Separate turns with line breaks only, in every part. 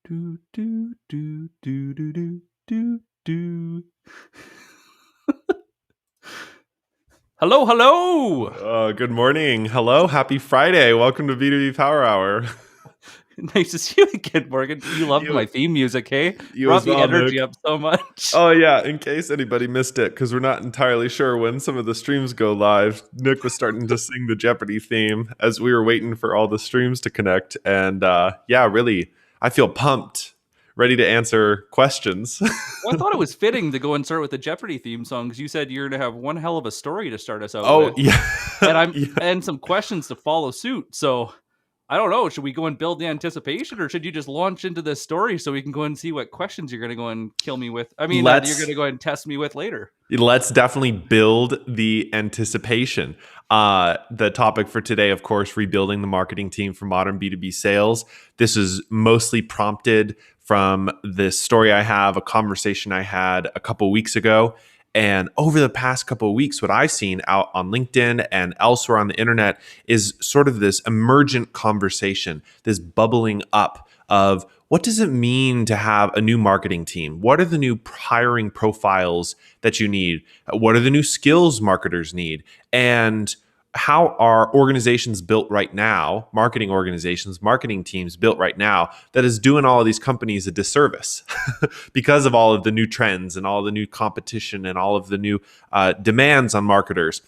Do, do, do, do, do, do, do, do. Hello, hello.
Good morning. Hello. Happy Friday. Welcome to B2B Power Hour.
Nice to see you again, Morgan. You love my theme music, hey?
You
Brought
as
the
well,
energy
Nick.
up so much.
Oh, yeah. In case anybody missed it, because we're not entirely sure when some of the streams go live, Nick was starting to sing the Jeopardy theme as we were waiting for all the streams to connect. And really, I feel pumped, ready to answer questions.
Well, I thought it was fitting to go and start with the Jeopardy theme song because you said you're going to have one hell of a story to start us out
Oh,
with.
yeah. Yeah.
And some questions to follow suit. So I don't know. Should we go and build the anticipation, or should you just launch into this story so we can go and see what questions you're going to go and kill me with? I mean, you're going to go and test me with later.
Let's definitely build the anticipation. The topic for today, of course, rebuilding the marketing team for modern B2B sales. This is mostly prompted from this story I have, a conversation I had a couple weeks ago. And over the past couple of weeks, what I've seen out on LinkedIn and elsewhere on the internet is sort of this emergent conversation, this bubbling up of what does it mean to have a new marketing team? What are the new hiring profiles that you need? What are the new skills marketers need? And how are organizations built right now, marketing organizations, marketing teams built right now, that is doing all of these companies a disservice because of all of the new trends and all the new competition and all of the new demands on marketers?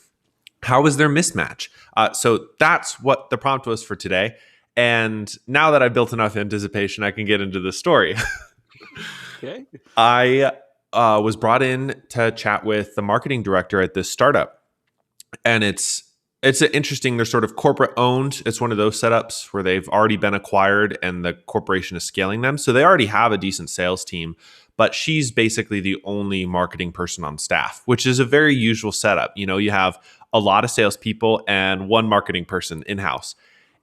How is their mismatch? So that's what the prompt was for today. And now that I've built enough anticipation, I can get into the story.
Okay.
I was brought in to chat with the marketing director at this startup. And it's interesting. They're sort of corporate owned. It's one of those setups where they've already been acquired and the corporation is scaling them. So they already have a decent sales team, but she's basically the only marketing person on staff, which is a very usual setup. You know, you have a lot of salespeople and one marketing person in-house.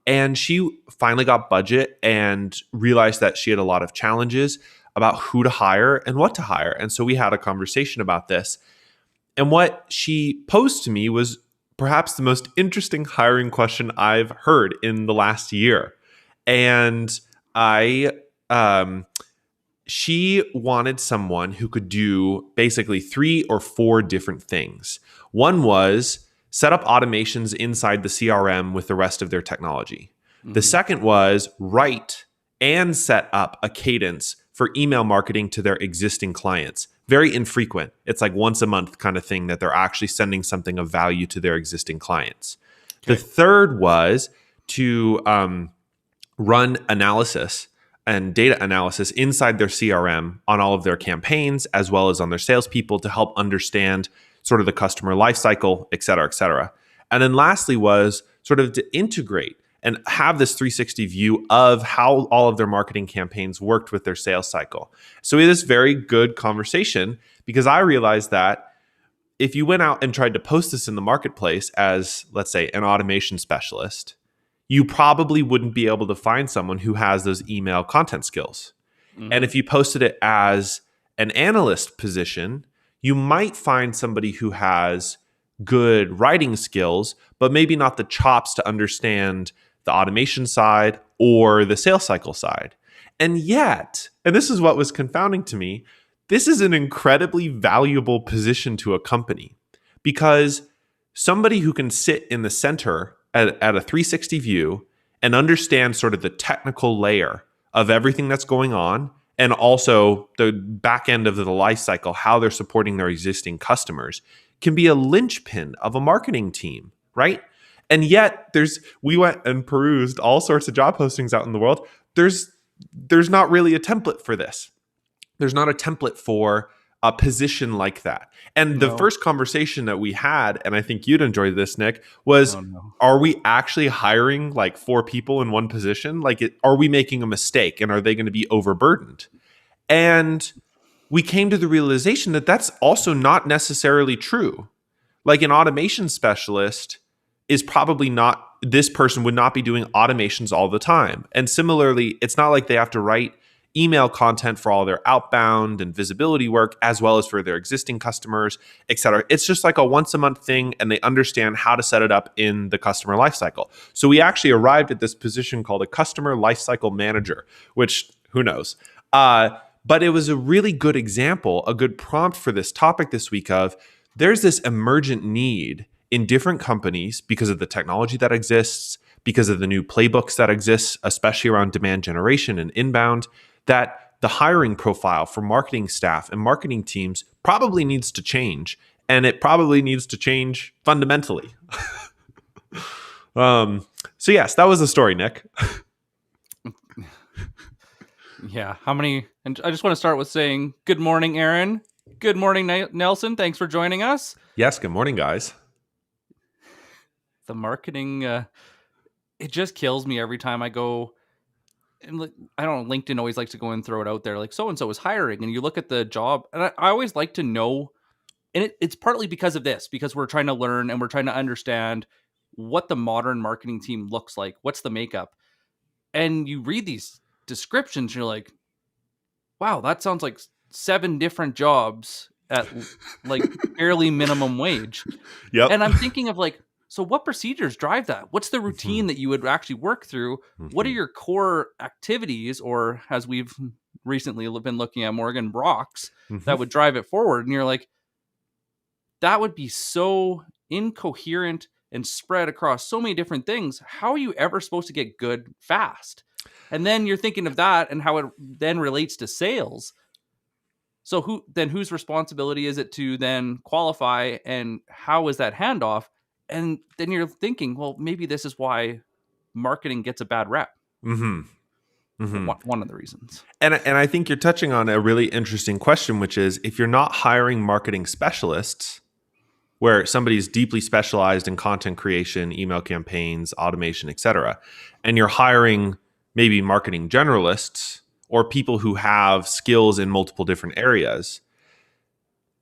And she finally got budget and realized that she had a lot of challenges about who to hire and what to hire. And so we had a conversation about this. And what she posed to me was perhaps the most interesting hiring question I've heard in the last year. And she wanted someone who could do basically 3 or 4 different things. One was set up automations inside the CRM with the rest of their technology. Mm-hmm. The second was write and set up a cadence for email marketing to their existing clients. Very infrequent. It's like once a month kind of thing that they're actually sending something of value to their existing clients. Okay. The third was to run analysis and data analysis inside their CRM on all of their campaigns, as well as on their salespeople to help understand sort of the customer lifecycle, et cetera, et cetera. And then lastly was sort of to integrate and have this 360 view of how all of their marketing campaigns worked with their sales cycle. So we had this very good conversation because I realized that if you went out and tried to post this in the marketplace as, let's say, an automation specialist, you probably wouldn't be able to find someone who has those email content skills. Mm-hmm. And if you posted it as an analyst position, you might find somebody who has good writing skills, but maybe not the chops to understand the automation side or the sales cycle side. And yet, and this is what was confounding to me, this is an incredibly valuable position to a company because somebody who can sit in the center at a 360 view and understand sort of the technical layer of everything that's going on and also the back end of the life cycle, how they're supporting their existing customers, can be a linchpin of a marketing team, right? And yet we went and perused all sorts of job postings out in the world. There's not really a template for this. There's not a template for a position like that. And the first conversation that we had, and I think you'd enjoy this, Nick, was, are we actually hiring like 4 people in one position? Are we making a mistake and are they going to be overburdened? And we came to the realization that that's also not necessarily true. Like an automation specialist is probably not, this person would not be doing automations all the time. And similarly, it's not like they have to write email content for all their outbound and visibility work, as well as for their existing customers, et cetera. It's just like a once a month thing, and they understand how to set it up in the customer lifecycle. So we actually arrived at this position called a customer lifecycle manager, which Who knows? But it was a really good example, a good prompt for this topic this week of there's this emergent need in different companies because of the technology that exists, because of the new playbooks that exist, especially around demand generation and inbound, that the hiring profile for marketing staff and marketing teams probably needs to change. And it probably needs to change fundamentally. So yes, that was the story, Nick.
Yeah. And I just want to start with saying good morning, Aaron. Good morning, Nelson. Thanks for joining us.
Yes. Good morning, guys.
The marketing, it just kills me every time I go. And I don't know, LinkedIn always likes to go and throw it out there. Like so-and-so is hiring. And you look at the job. And I always like to know. And it's partly because of this, because we're trying to learn and we're trying to understand what the modern marketing team looks like. What's the makeup? And you read these descriptions, you're like, wow, that sounds like 7 different jobs at like barely minimum wage.
Yep.
And I'm thinking of like, so what procedures drive that? What's the routine that you would actually work through? What are your core activities, or as we've recently been looking at Morgan Brock's, that would drive it forward? And you're like, that would be so incoherent and spread across so many different things. How are you ever supposed to get good fast? And then you're thinking of that and how it then relates to sales. So whose responsibility is it to then qualify, and how is that handoff? And then you're thinking, well, maybe this is why marketing gets a bad rep. One of the reasons.
And I think you're touching on a really interesting question, which is if you're not hiring marketing specialists, where somebody's deeply specialized in content creation, email campaigns, automation, et cetera, and you're hiring maybe marketing generalists or people who have skills in multiple different areas,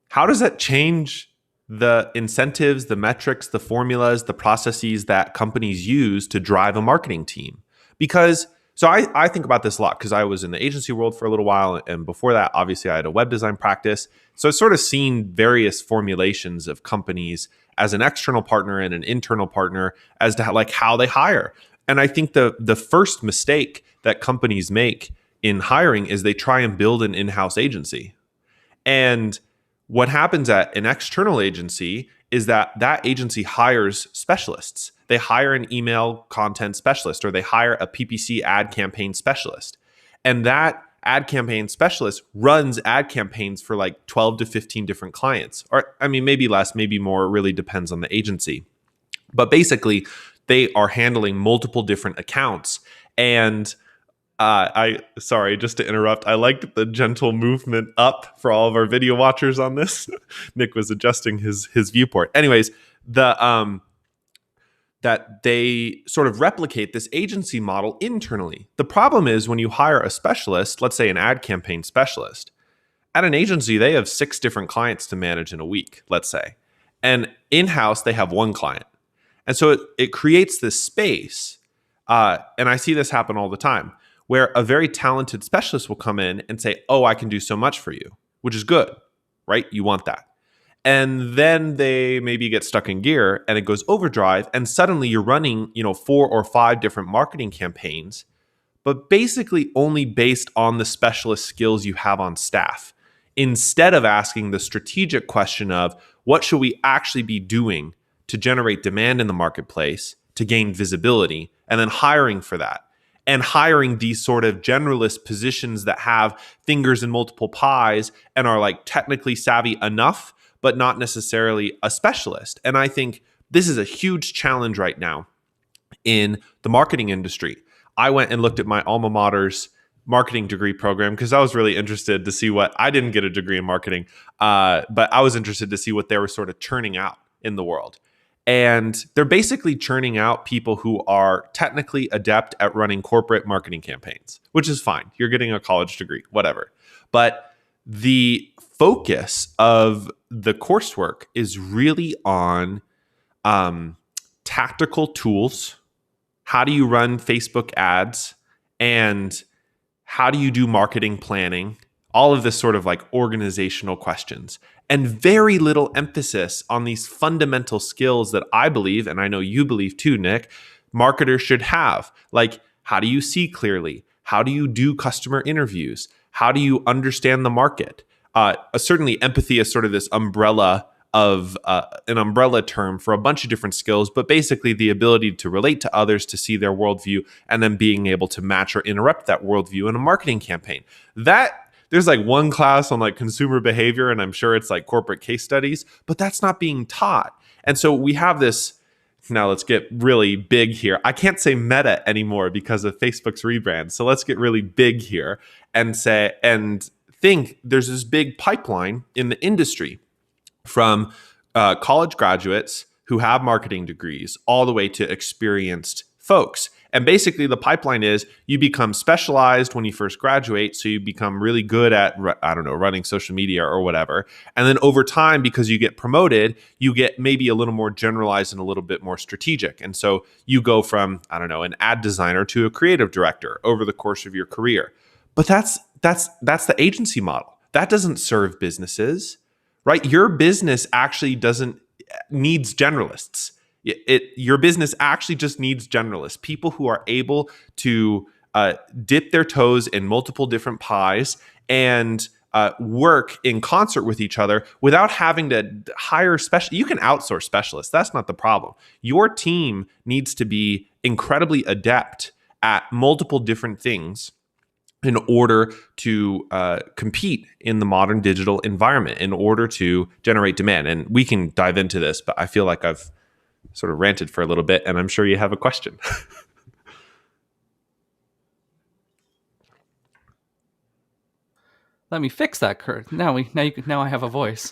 how does that change the incentives, the metrics, the formulas, the processes that companies use to drive a marketing team? Because so I think about this a lot because I was in the agency world for a little while. And before that, obviously, I had a web design practice. So I've sort of seen various formulations of companies as an external partner and an internal partner as to how they hire. And I think the first mistake that companies make in hiring is they try and build an in-house agency. And what happens at an external agency is that agency hires specialists. They hire an email content specialist, or they hire a PPC ad campaign specialist. And that ad campaign specialist runs ad campaigns for like 12 to 15 different clients. Or, I mean, maybe less, maybe more, it really depends on the agency. But basically, they are handling multiple different accounts. And sorry, just to interrupt, I liked the gentle movement up for all of our video watchers on this. Nick was adjusting his viewport. Anyways, that they sort of replicate this agency model internally. The problem is when you hire a specialist, let's say an ad campaign specialist, at an agency, they have 6 different clients to manage in a week, let's say. And in-house, they have 1 client. And so it creates this space, and I see this happen all the time, where a very talented specialist will come in and say, oh, I can do so much for you, which is good, right? You want that. And then they maybe get stuck in gear and it goes overdrive, and suddenly you're running, 4 or 5 different marketing campaigns, but basically only based on the specialist skills you have on staff, instead of asking the strategic question of what should we actually be doing to generate demand in the marketplace, to gain visibility, and then hiring for that. And hiring these sort of generalist positions that have fingers in multiple pies and are like technically savvy enough, but not necessarily a specialist. And I think this is a huge challenge right now in the marketing industry. I went and looked at my alma mater's marketing degree program because I was really interested to see I didn't get a degree in marketing, but I was interested to see what they were sort of churning out in the world. And they're basically churning out people who are technically adept at running corporate marketing campaigns, which is fine. You're getting a college degree, whatever. But the focus of the coursework is really on tactical tools. How do you run Facebook ads? And how do you do marketing planning? All of this sort of like organizational questions. And very little emphasis on these fundamental skills that I believe, and I know you believe too, Nick, marketers should have. Like, how do you see clearly? How do you do customer interviews? How do you understand the market? Certainly, empathy is sort of this umbrella of an umbrella term for a bunch of different skills, but basically the ability to relate to others, to see their worldview, and then being able to match or interrupt that worldview in a marketing campaign. There's like one class on like consumer behavior, and I'm sure it's like corporate case studies, but that's not being taught. And so we have this. Now let's get really big here. I can't say meta anymore because of Facebook's rebrand. So let's get really big here and think there's this big pipeline in the industry from college graduates who have marketing degrees all the way to experienced folks. And basically the pipeline is you become specialized when you first graduate. So you become really good at, running social media or whatever. And then over time, because you get promoted, you get maybe a little more generalized and a little bit more strategic. And so you go from, an ad designer to a creative director over the course of your career. But that's the agency model. That doesn't serve businesses, right? Your business actually needs generalists. Your business actually just needs generalists, people who are able to dip their toes in multiple different pies and work in concert with each other without having to hire You can outsource specialists. That's not the problem. Your team needs to be incredibly adept at multiple different things in order to compete in the modern digital environment, in order to generate demand. And we can dive into this, but I feel like I've sort of ranted for a little bit, and I'm sure you have a question.
Let me fix that, Kurt. Now I have a voice.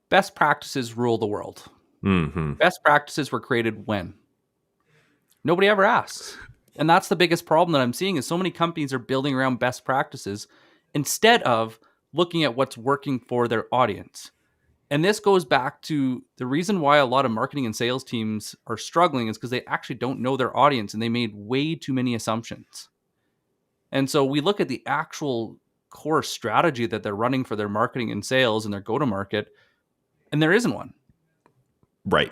Best practices rule the world.
Mm-hmm.
Best practices were created when? Nobody ever asks. And that's the biggest problem that I'm seeing is so many companies are building around best practices instead of looking at what's working for their audience. And this goes back to the reason why a lot of marketing and sales teams are struggling is because they actually don't know their audience and they made way too many assumptions. And so we look at the actual core strategy that they're running for their marketing and sales and their go-to-market, and there isn't one.
Right.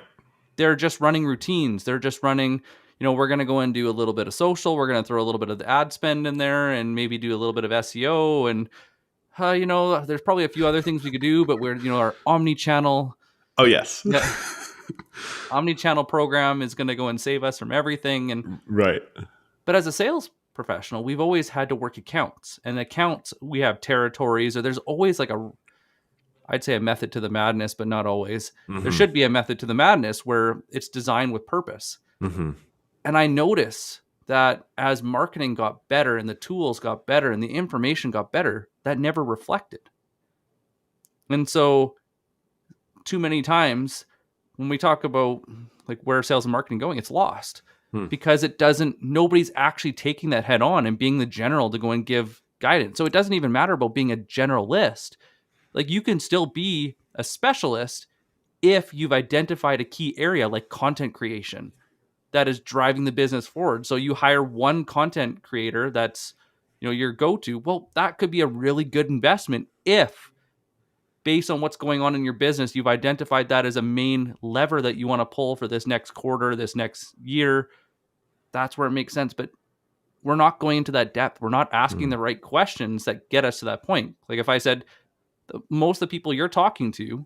They're just running routines. They're just running, we're going to go and do a little bit of social. We're going to throw a little bit of the ad spend in there and maybe do a little bit of SEO. And, there's probably a few other things we could do, but we're, our omni-channel.
Oh, yes.
Yeah, omni-channel program is going to go and save us from everything. And
right.
But as a sales professional, we've always had to work accounts. And accounts, we have territories, or there's always like I'd say a method to the madness, but not always. Mm-hmm. There should be a method to the madness where it's designed with purpose.
Mm-hmm.
And I notice that as marketing got better and the tools got better and the information got better, that never reflected. And so too many times when we talk about like where sales and marketing going, it's lost because nobody's actually taking that head on and being the general to go and give guidance. So it doesn't even matter about being a generalist. Like you can still be a specialist if you've identified a key area like content creation that is driving the business forward. So you hire one content creator that's, your go-to. Well, that could be a really good investment if based on what's going on in your business, you've identified that as a main lever that you want to pull for this next quarter, this next year. That's where it makes sense. But we're not going into that depth. We're not asking the right questions that get us to that point. Like if I said, most of the people you're talking to,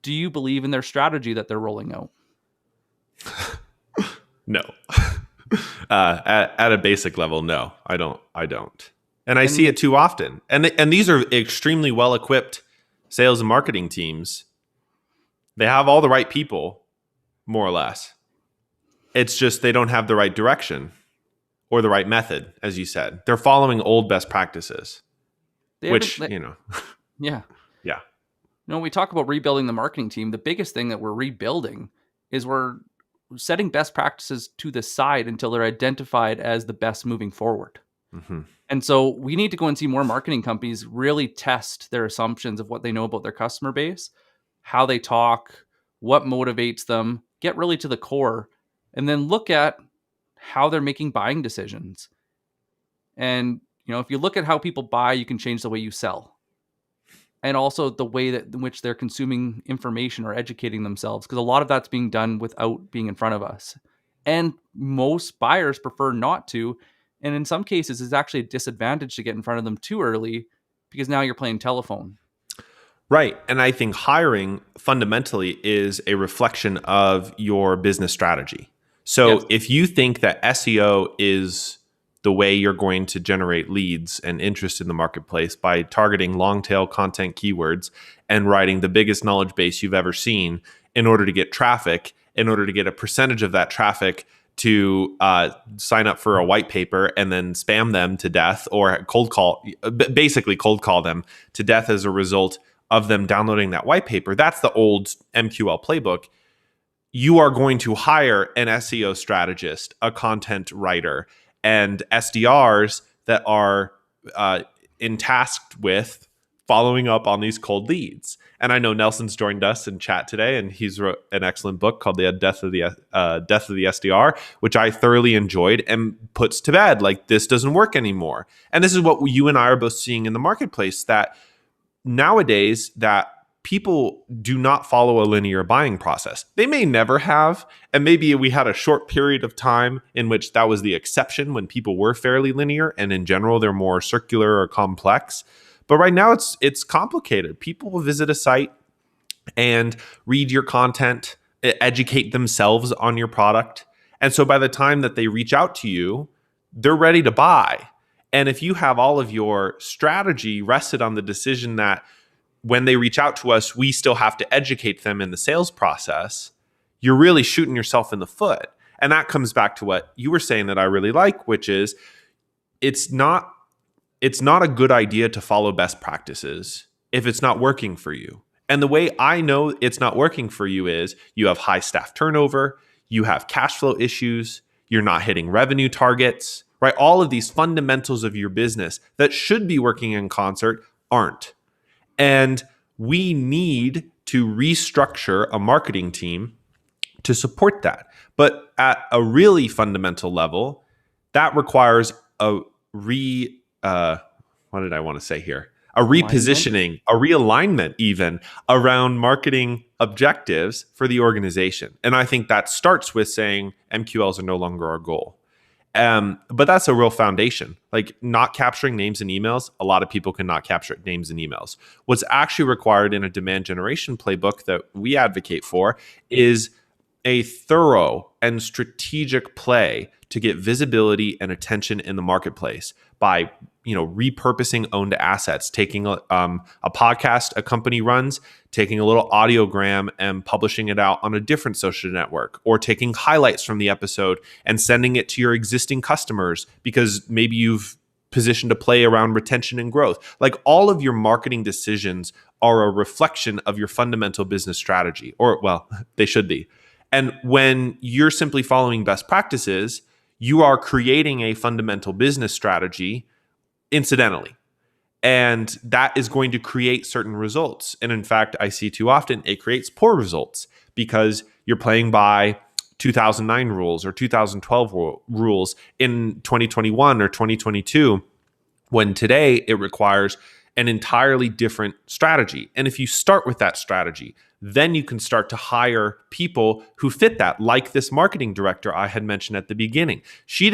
do you believe in their strategy that they're rolling out?
No. At a basic level, no, I don't. And I see it too often. And these are extremely well-equipped sales and marketing teams. They have all the right people, more or less. It's just they don't have the right direction or the right method, as you said. They're following old best practices, Yeah.
Yeah.
Yeah.
When we talk about rebuilding the marketing team, the biggest thing that we're rebuilding is we're setting best practices to the side until they're identified as the best moving forward.
Mm-hmm.
And so we need to go and see more marketing companies really test their assumptions of what they know about their customer base, how they talk, what motivates them, get really to the core, and then look at how they're making buying decisions. And, if you look at how people buy, you can change the way you sell. And also the way that in which they're consuming information or educating themselves, because a lot of that's being done without being in front of us. And most buyers prefer not to, And in some cases, it's actually a disadvantage to get in front of them too early because now you're playing telephone.
Right. And I think hiring fundamentally is a reflection of your business strategy. So
Yes.
if you think that SEO is the way you're going to generate leads and interest in the marketplace by targeting long tail content keywords and writing the biggest knowledge base you've ever seen in order to get traffic, in order to get a percentage of that traffic to sign up for a white paper and then spam them to death, or basically cold call them to death as a result of them downloading that white paper, that's the old MQL playbook. You are going to hire an SEO strategist, a content writer, and SDRs that are tasked with following up on these cold leads. And I know Nelson's joined us in chat today, and he's wrote an excellent book called The Death of the SDR, which I thoroughly enjoyed and puts to bed, like, this doesn't work anymore. And this is what you and I are both seeing in the marketplace, that nowadays that people do not follow a linear buying process. They may never have, and maybe we had a short period of time in which that was the exception when people were fairly linear, and in general they're more circular or complex. But right now it's complicated. People will visit a site and read your content, educate themselves on your product. And so by the time that they reach out to you, they're ready to buy. And if you have all of your strategy rested on the decision that when they reach out to us, we still have to educate them in the sales process, you're really shooting yourself in the foot. And that comes back to what you were saying that I really like, which is it's not a good idea to follow best practices if it's not working for you. And the way I know it's not working for you is you have high staff turnover, you have cash flow issues, you're not hitting revenue targets, right? All of these fundamentals of your business that should be working in concert aren't. And we need to restructure a marketing team to support that. But at a really fundamental level, that requires a repositioning, a realignment even around marketing objectives for the organization. And I think that starts with saying MQLs are no longer our goal. But that's a real foundation. Like, not capturing names and emails, a lot of people cannot capture names and emails. What's actually required in a demand generation playbook that we advocate for is a thorough and strategic play to get visibility and attention in the marketplace by repurposing owned assets, taking a podcast a company runs, taking a little audiogram and publishing it out on a different social network, or taking highlights from the episode and sending it to your existing customers because maybe you've positioned a play around retention and growth. Like, all of your marketing decisions are a reflection of your fundamental business strategy, or, well, they should be. And when you're simply following best practices, you are creating a fundamental business strategy incidentally. And that is going to create certain results. And in fact, I see too often it creates poor results because you're playing by 2009 rules or 2012 rules in 2021 or 2022, when today it requires an entirely different strategy. And if you start with that strategy, then you can start to hire people who fit that, like this marketing director I had mentioned at the beginning. She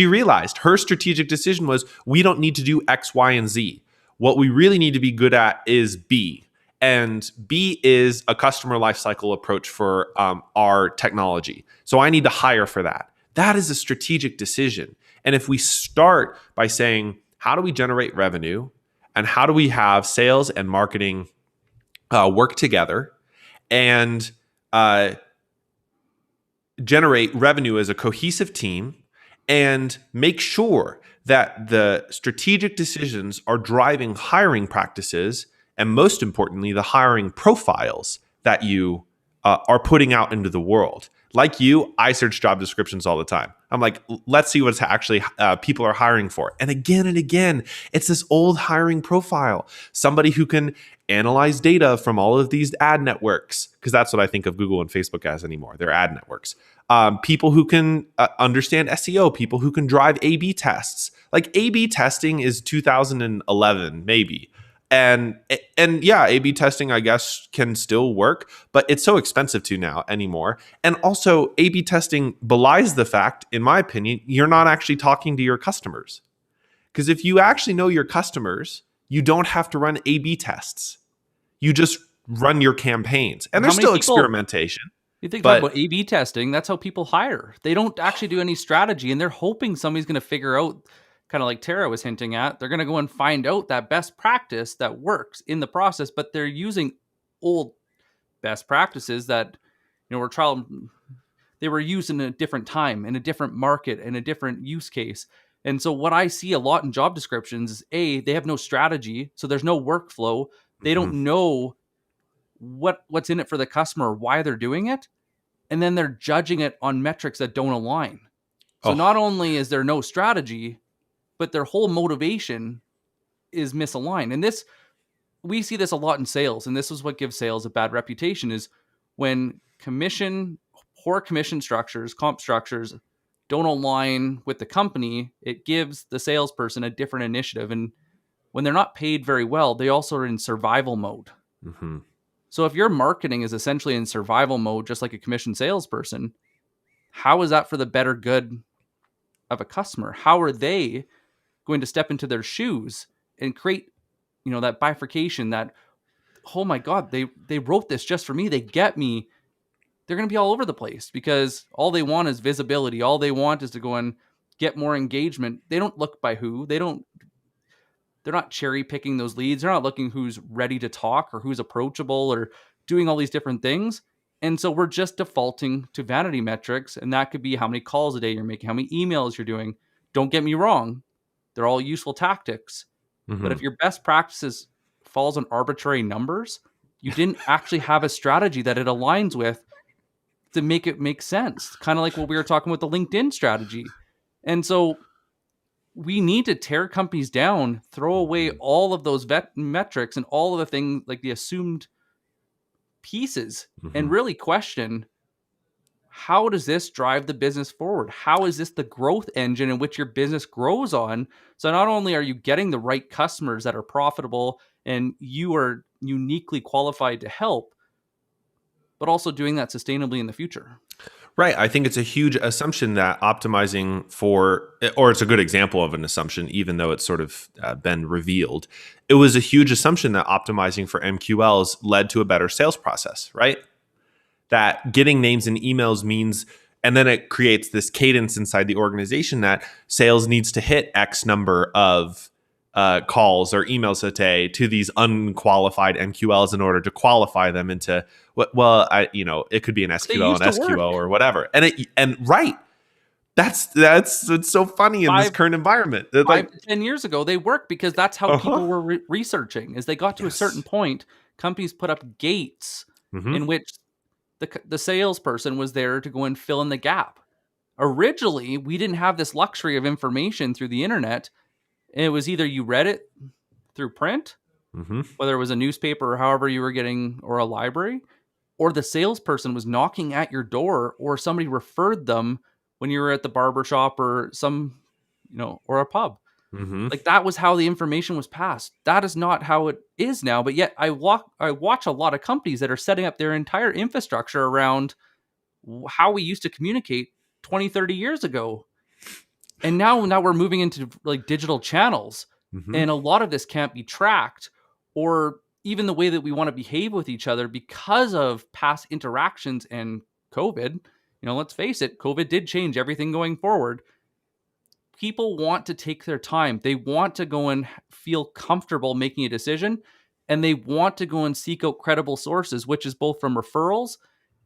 realized her strategic decision was, we don't need to do X, Y, and Z. What we really need to be good at is B. And B is a customer lifecycle approach for our technology. So I need to hire for that. That is a strategic decision. And if we start by saying, how do we generate revenue? And how do we have sales and marketing work together and generate revenue as a cohesive team, and make sure that the strategic decisions are driving hiring practices, and most importantly, the hiring profiles that you are putting out into the world. Like you, I search job descriptions all the time. I'm like, let's see what's actually people are hiring for. And again, it's this old hiring profile. Somebody who can analyze data from all of these ad networks, because that's what I think of Google and Facebook as anymore. They're ad networks. People who can understand SEO, people who can drive A/B tests. Like, A/B testing is 2011, maybe. And yeah, A/B testing, I guess, can still work, but it's so expensive to now anymore. And also, A/B testing belies the fact, in my opinion, you're not actually talking to your customers. Because if you actually know your customers, you don't have to run A/B tests. You just run your campaigns, and
How
there's
many
still
people
experimentation.
you think talk
But
about A/B testing? That's how people hire. They don't actually do any strategy, and they're hoping somebody's going to figure out, kind of like Tara was hinting at. They're going to go and find out that best practice that works in the process, but they're using old best practices that were trial. They were used in a different time, in a different market, in a different use case. And so what I see a lot in job descriptions is they have no strategy, so there's no workflow. They
Mhm.
don't know what's in it for the customer, why they're doing it, and then they're judging it on metrics that don't align. So not
Oh,
only is there no strategy, but their whole motivation is misaligned. And this we see this a lot in sales, and this is what gives sales a bad reputation is when poor commission structures, comp structures don't align with the company, it gives the salesperson a different initiative. And when they're not paid very well, they also are in survival mode.
mhm.
So if your marketing is essentially in survival mode, just like a commission salesperson, how is that for the better good of a customer? How are they going to step into their shoes and create, that bifurcation that, oh my God, they wrote this just for me. They get me. They're going to be all over the place because all they want is visibility. All they want is to go and get more engagement. They don't look by who. They're not cherry picking those leads. They're not looking who's ready to talk or who's approachable or doing all these different things. And so we're just defaulting to vanity metrics. And that could be how many calls a day you're making, how many emails you're doing. Don't get me wrong. They're all useful tactics. But if
Mhm.
your best practices falls on arbitrary numbers, you didn't actually have a strategy that it aligns with to make it make sense. Kind of like what we were talking with the LinkedIn strategy. And so we need to tear companies down, throw away
Mhm.
all of those metrics and all of the things like the assumed pieces and
Mhm.
really question, how does this drive the business forward? How is this the growth engine in which your business grows on? So not only are you getting the right customers that are profitable and you are uniquely qualified to help, but also doing that sustainably in the future.
Right. I think it's a huge assumption that optimizing for, or it's a good example of an assumption, even though it's sort of been revealed. It was a huge assumption that optimizing for MQLs led to a better sales process, right? That getting names and emails means, and then it creates this cadence inside the organization that sales needs to hit X number of calls or emails a day to these unqualified MQLs in order to qualify them into what, well, it could be an
They
SQL,
used
an
to
SQO,
work.
or whatever. And right, that's it's so funny in this
Five
current environment. That
five
like,
to 10 years ago, they worked because that's how
uh-huh.
people were researching. As they got to a certain
Yes.
point, companies put up gates
Mm-hmm.
in which the salesperson was there to go and fill in the gap. Originally, we didn't have this luxury of information through the internet. And it was either you read it through print,
Mm-hmm.
whether it was a newspaper or however you were getting, or a library, or the salesperson was knocking at your door, or somebody referred them when you were at the barber shop or or a pub.
Mm-hmm.
Like that was how the information was passed. That is not how it is now. But yet I watch a lot of companies that are setting up their entire infrastructure around how we used to communicate 20, 30 years ago. And now we're moving into like digital channels.
Mm-hmm.
And a lot of this can't be tracked or even the way that we want to behave with each other because of past interactions and COVID. Let's face it, COVID did change everything going forward. People want to take their time. They want to go and feel comfortable making a decision, and they want to go and seek out credible sources, which is both from referrals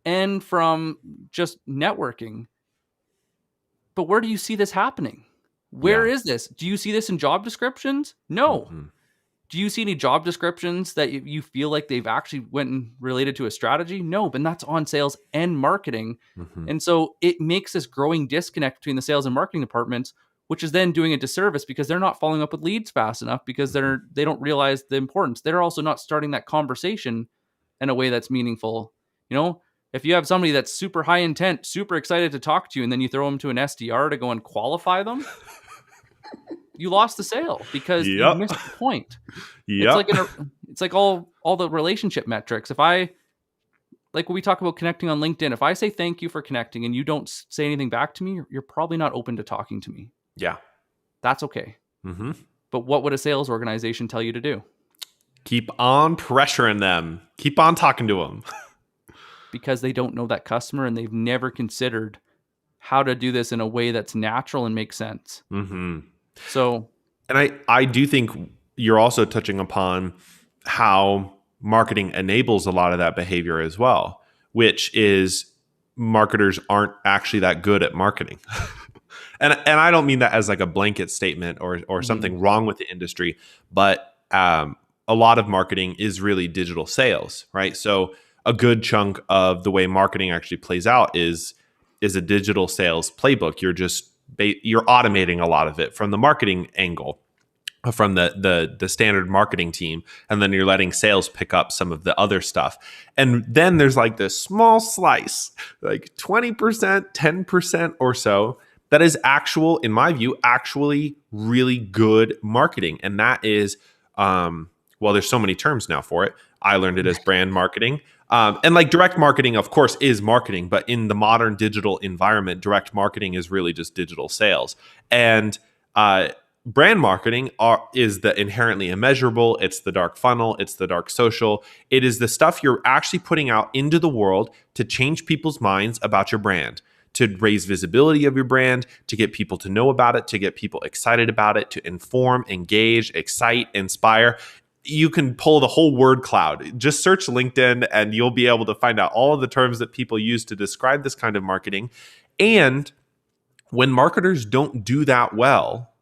and from just networking. But where do you see this happening? Where
Yeah.
is this? Do you see this in job descriptions? No.
Mm-hmm.
Do you see any job descriptions that you feel like they've actually went and related to a strategy? No, but that's on sales and marketing.
Mm-hmm.
And so it makes this growing disconnect between the sales and marketing departments, which is then doing a disservice because they're not following up with leads fast enough because they don't realize the importance. They're also not starting that conversation in a way that's meaningful. You know, if you have somebody that's super high intent, super excited to talk to you, and then you throw them to an SDR to go and qualify them, you lost the sale because you
Yep.
missed the point.
Yep.
It's like all the relationship metrics. If I, like when we talk about connecting on LinkedIn, if I say thank you for connecting and you don't say anything back to me, you're probably not open to talking to me.
Yeah.
That's okay.
Mm-hmm.
But what would a sales organization tell you to do?
Keep on pressuring them. Keep on talking to them.
Because they don't know that customer and they've never considered how to do this in a way that's natural and makes sense.
Mm-hmm.
So,
and I do think you're also touching upon how marketing enables a lot of that behavior as well, which is marketers aren't actually that good at marketing. and I don't mean that as like a blanket statement or something wrong with the industry, but a lot of marketing is really digital sales, right? So a good chunk of the way marketing actually plays out is a digital sales playbook. You're automating a lot of it from the marketing angle, from the standard marketing team, and then you're letting sales pick up some of the other stuff. And then there's like this small slice, like 20%, 10% or so, that is actual, in my view, actually really good marketing. And that is, well, there's so many terms now for it. I learned it as brand marketing. And like direct marketing, of course, is marketing, but in the modern digital environment, direct marketing is really just digital sales. And brand marketing is the inherently immeasurable. It's the dark funnel. It's the dark social. It is the stuff you're actually putting out into the world to change people's minds about your brand, to raise visibility of your brand, to get people to know about it, to get people excited about it, to inform, engage, excite, inspire. You can pull the whole word cloud. Just search LinkedIn and you'll be able to find out all of the terms that people use to describe this kind of marketing. And when marketers don't do that well,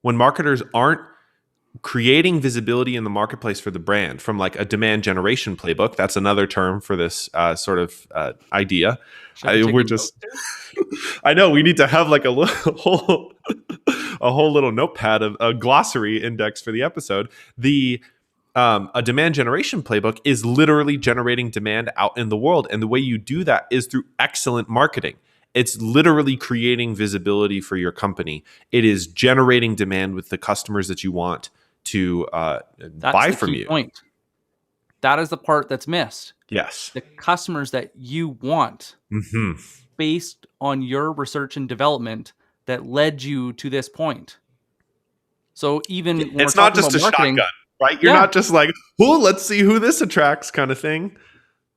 when marketers aren't creating visibility in the marketplace for the brand from like a demand generation playbook, that's another term for this sort of idea. I know we need to have like a whole little notepad of a glossary index for the episode. A demand generation playbook is literally generating demand out in the world. And the way you do that is through excellent marketing. It's literally creating visibility for your company. It is generating demand with the customers that you want to buy from you.
Point. That is the part that's missed.
Yes.
The customers that you want based on your research and development that led you to this point. So even when
it's not just a shotgun, right? You're not just like, oh, let's see who this attracts kind of thing.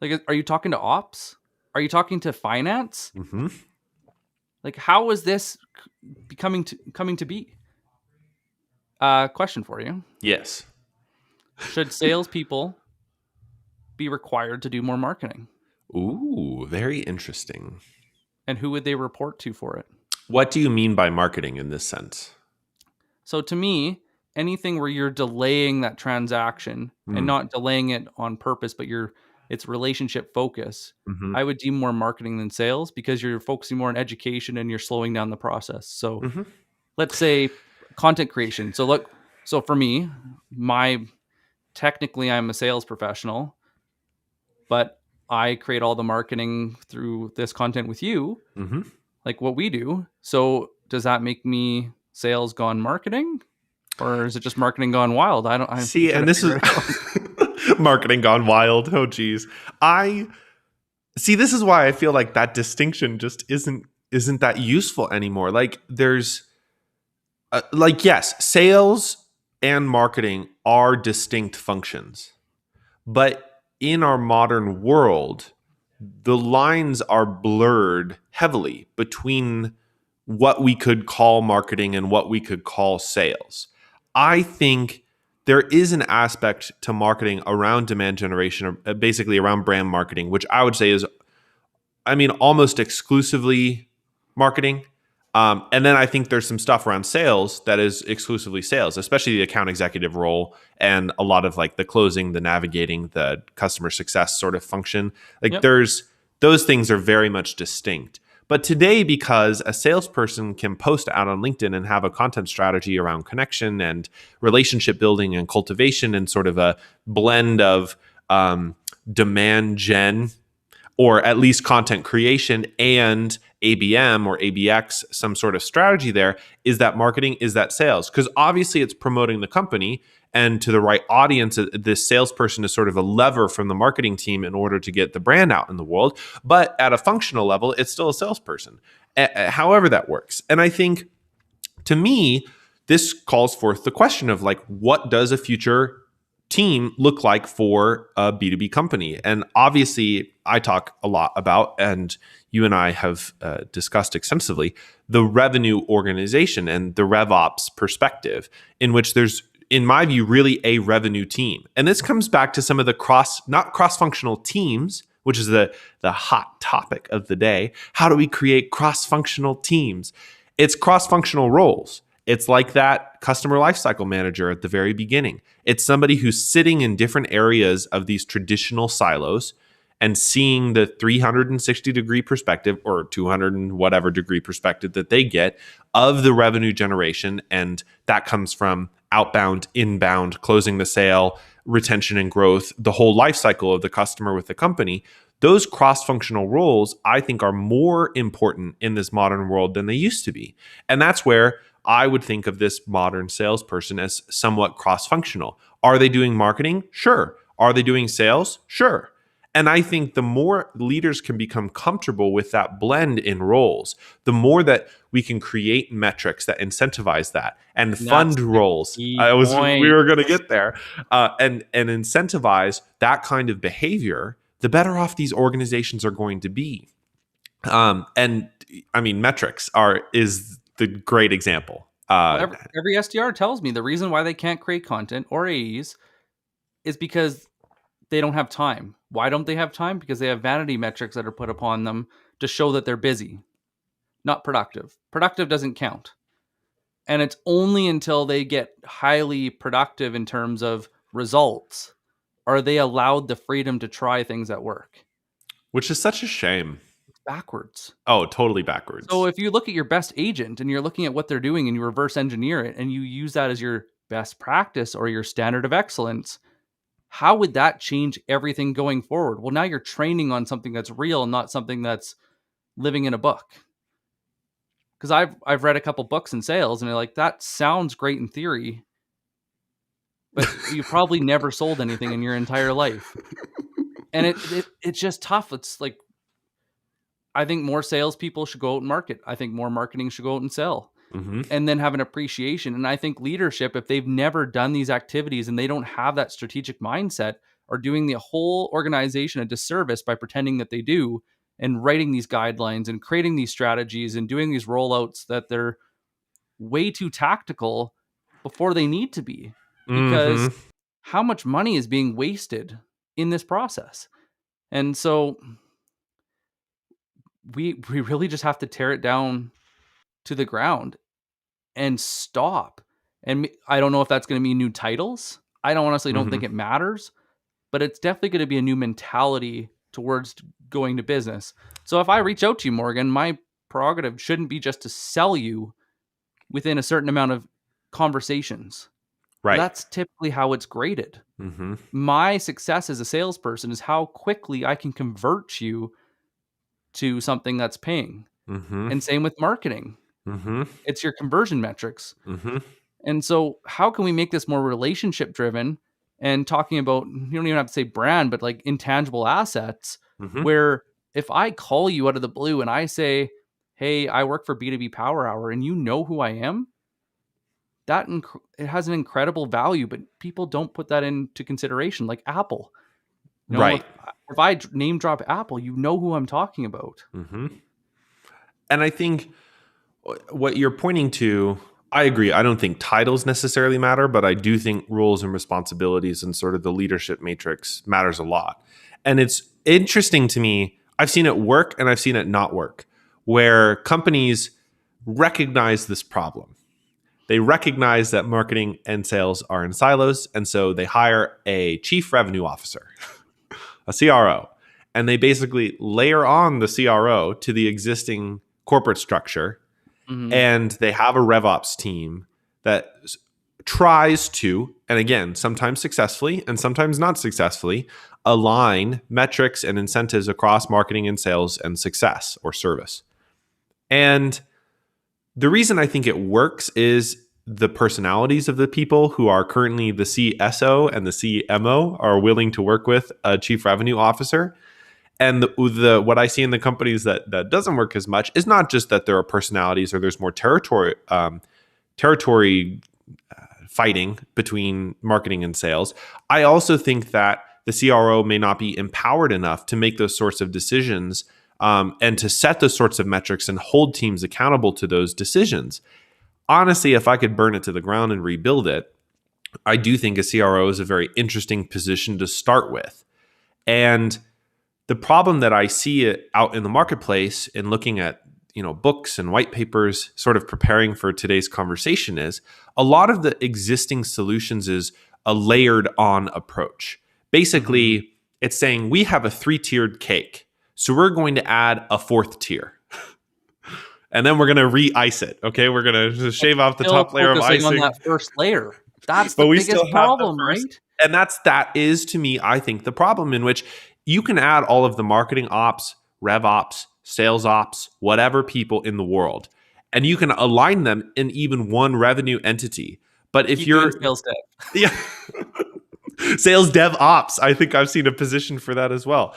Like, are you talking to ops? Are you talking to finance?
Mm-hmm.
Like, how is this coming to be? Question for you.
Yes.
Should salespeople be required to do more marketing?
Ooh, very interesting.
And who would they report to for it? What
do you mean by marketing in this sense?
So to me, anything where you're delaying that transaction and not delaying it on purpose, but it's relationship focus, I would deem more marketing than sales because you're focusing more on education and you're slowing down the process. So let's say content creation. So for me, technically I'm a sales professional, but I create all the marketing through this content with you, like what we do. So does that make me sales gone marketing, or is it just marketing gone wild? I
see, and this is marketing gone wild. Oh, geez. This is why I feel like that distinction just isn't that useful anymore. Like there's yes, sales and marketing are distinct functions, but in our modern world, the lines are blurred heavily between what we could call marketing and what we could call sales. I think there is an aspect to marketing around demand generation, or basically around brand marketing, which I would say is, almost exclusively marketing. And then I think there's some stuff around sales that is exclusively sales, especially the account executive role and a lot of like the closing, the navigating, the customer success sort of function. Those things are very much distinct. But today, because a salesperson can post out on LinkedIn and have a content strategy around connection and relationship building and cultivation and sort of a blend of demand gen, or at least content creation and ABM or ABX, some sort of strategy there. Is that marketing? Is that sales? Because obviously it's promoting the company and to the right audience. This salesperson is sort of a lever from the marketing team in order to get the brand out in the world. But at a functional level, it's still a salesperson, however that works. And I think, to me, this calls forth the question of like, what does a future team look like for a B2B company? And obviously, I talk a lot about, and you and I have discussed extensively, the revenue organization and the RevOps perspective, in which there's, in my view, really a revenue team. And this comes back to some of the not cross-functional teams, which is the hot topic of the day. How do we create cross-functional teams? It's cross-functional roles. It's like that customer lifecycle manager at the very beginning. It's somebody who's sitting in different areas of these traditional silos and seeing the 360-degree perspective, or 200 and whatever degree perspective that they get of the revenue generation. And that comes from outbound, inbound, closing the sale, retention and growth, the whole life cycle of the customer with the company. Those cross-functional roles, I think, are more important in this modern world than they used to be. And that's where I would think of this modern salesperson as somewhat cross-functional. Are they doing marketing? Sure. Are they doing sales? Sure. And I think the more leaders can become comfortable with that blend in roles, the more that we can create metrics that incentivize that and fund roles. We were going to get there, and incentivize that kind of behavior, the better off these organizations are going to be. And I mean, metrics is the great example.
Every SDR tells me the reason why they can't create content or AEs is because they don't have time. Why don't they have time? Because they have vanity metrics that are put upon them to show that they're busy, not productive. Productive doesn't count. And it's only until they get highly productive in terms of results are they allowed the freedom to try things at work.
Which is such a shame.
Backwards.
Oh, totally backwards.
So if you look at your best agent and you're looking at what they're doing and you reverse engineer it and you use that as your best practice or your standard of excellence, how would that change everything going forward? Well, now you're training on something that's real and not something that's living in a book. Because I've read a couple books in sales and they're like, that sounds great in theory, but you probably never sold anything in your entire life. And it's just tough. It's like, I think more salespeople should go out and market. I think more marketing should go out and sell. Mm-hmm. And then have an appreciation. And I think leadership, if they've never done these activities and they don't have that strategic mindset, are doing the whole organization a disservice by pretending that they do and writing these guidelines and creating these strategies and doing these rollouts that they're way too tactical before they need to be. Because how much money is being wasted in this process? And so we really just have to tear it down to the ground and stop. And I don't know if that's going to be new titles. I honestly don't think it matters, but it's definitely going to be a new mentality towards going to business. So if I reach out to you, Morgan, my prerogative shouldn't be just to sell you within a certain amount of conversations. Right. That's typically how it's graded. Mm-hmm. My success as a salesperson is how quickly I can convert you to something that's paying. Mm-hmm. And same with marketing. Mm-hmm. It's your conversion metrics. Mm-hmm. And so how can we make this more relationship driven and talking about, you don't even have to say brand, but like intangible assets, where if I call you out of the blue and I say, hey, I work for B2B Power Hour and you know who I am, it has an incredible value, but people don't put that into consideration, like Apple. You know, right. If I name drop Apple, you know who I'm talking about.
Mm-hmm. And I think what you're pointing to, I agree. I don't think titles necessarily matter, but I do think roles and responsibilities and sort of the leadership matrix matters a lot. And it's interesting to me. I've seen it work and I've seen it not work, where companies recognize this problem. They recognize that marketing and sales are in silos. And so they hire a chief revenue officer, a CRO, and they basically layer on the CRO to the existing corporate structure. Mm-hmm. And they have a RevOps team that tries to, and again, sometimes successfully and sometimes not successfully, align metrics and incentives across marketing and sales and success or service. And the reason I think it works is the personalities of the people who are currently the CSO and the CMO are willing to work with a chief revenue officer. And the what I see in the companies that doesn't work as much is not just that there are personalities or there's more territory fighting between marketing and sales. I also think that the CRO may not be empowered enough to make those sorts of decisions and to set those sorts of metrics and hold teams accountable to those decisions. Honestly, if I could burn it to the ground and rebuild it, I do think a CRO is a very interesting position to start with. And the problem that I see it out in the marketplace in looking at books and white papers sort of preparing for today's conversation is a lot of the existing solutions is a layered on approach. Basically, it's saying we have a 3-tiered cake, so we're going to add a 4th tier. And then we're going to re-ice it. Okay, we're going to shave off the top layer of icing
on that first layer. That's the biggest problem, right?
And that is to me, I think, the problem in which you can add all of the marketing ops, rev ops, sales ops, whatever people in the world, and you can align them in even one revenue entity. But if you're
sales dev,
sales dev ops, I think I've seen a position for that as well.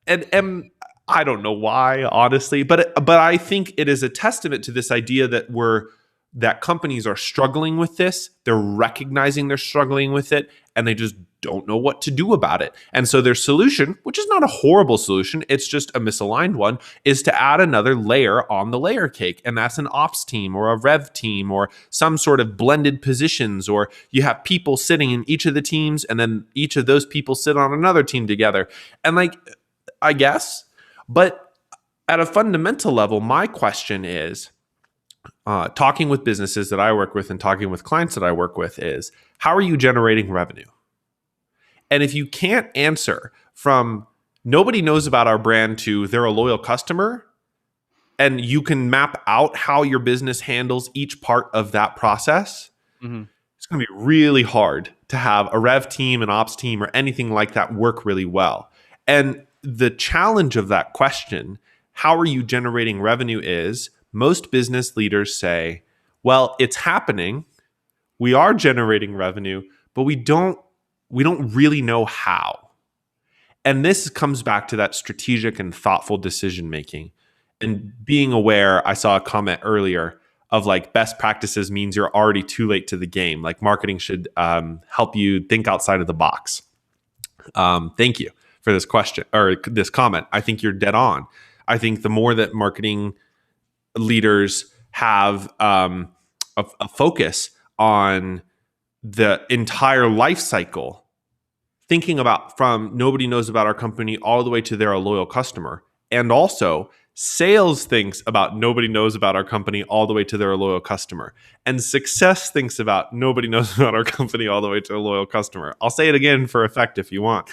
And I don't know why, honestly, but I think it is a testament to this idea that companies are struggling with this. They're recognizing they're struggling with it, and they just don't know what to do about it. And so their solution, which is not a horrible solution, it's just a misaligned one, is to add another layer on the layer cake. And that's an ops team or a rev team or some sort of blended positions, or you have people sitting in each of the teams, and then each of those people sit on another team together. And I guess, but at a fundamental level, my question is, talking with businesses that I work with and talking with clients that I work with is, how are you generating revenue? And if you can't answer from nobody knows about our brand to they're a loyal customer, and you can map out how your business handles each part of that process, it's going to be really hard to have a rev team, an ops team, or anything like that work really well. And the challenge of that question, how are you generating revenue, is most business leaders say, well, it's happening. We are generating revenue, but we don't really know how. And this comes back to that strategic and thoughtful decision making and being aware. I saw a comment earlier of best practices means you're already too late to the game. Marketing should help you think outside of the box. Thank you for this question or this comment. I think you're dead on. I think the more that marketing leaders have a focus on the entire life cycle, thinking about from nobody knows about our company all the way to they're a loyal customer, and also sales thinks about nobody knows about our company all the way to they're a loyal customer, and success thinks about nobody knows about our company all the way to a loyal customer. I'll say it again for effect if you want.